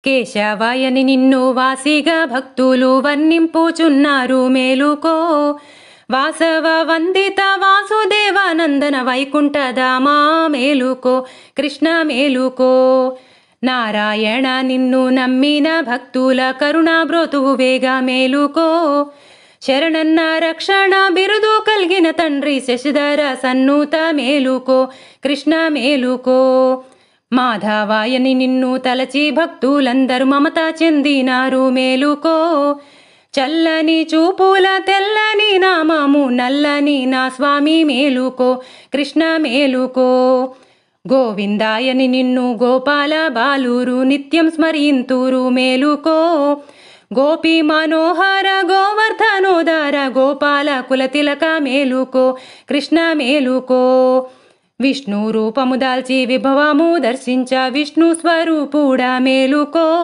కేశవాయని నిన్ను వాసిగా భక్తులు వర్ణింపుచున్నారు మేలుకో. వాసవ వందిత వాసుదేవానందన వైకుంఠధామా మేలుకో. కృష్ణ మేలుకో. నారాయణ నిన్ను నమ్మిన భక్తుల కరుణా బ్రోతువేగా మేలుకో. శరణన్న రక్షణ బిరుదు కలిగిన తండ్రి శశిధర సన్నూత మేలుకో. కృష్ణ మేలుకో. మాధవాయని నిన్ను తలచి భక్తులందరూ మమత చెందినారు మేలుకో. చల్లని చూపుల తెల్లని నామము నల్లని నా స్వామి మేలుకో. కృష్ణ మేలుకో. గోవిందాయని నిన్ను గోపాల బాలురు నిత్యం స్మరింతురు మేలుకో. గోపీ మనోహర గోవర్ధనోదర గోపాల కులతిలక మేలుకో. కృష్ణ మేలుకో. విష్ణు రూపము దాల్చి విభవము దర్శించ విష్ణు స్వరూపుడా మేలుకో.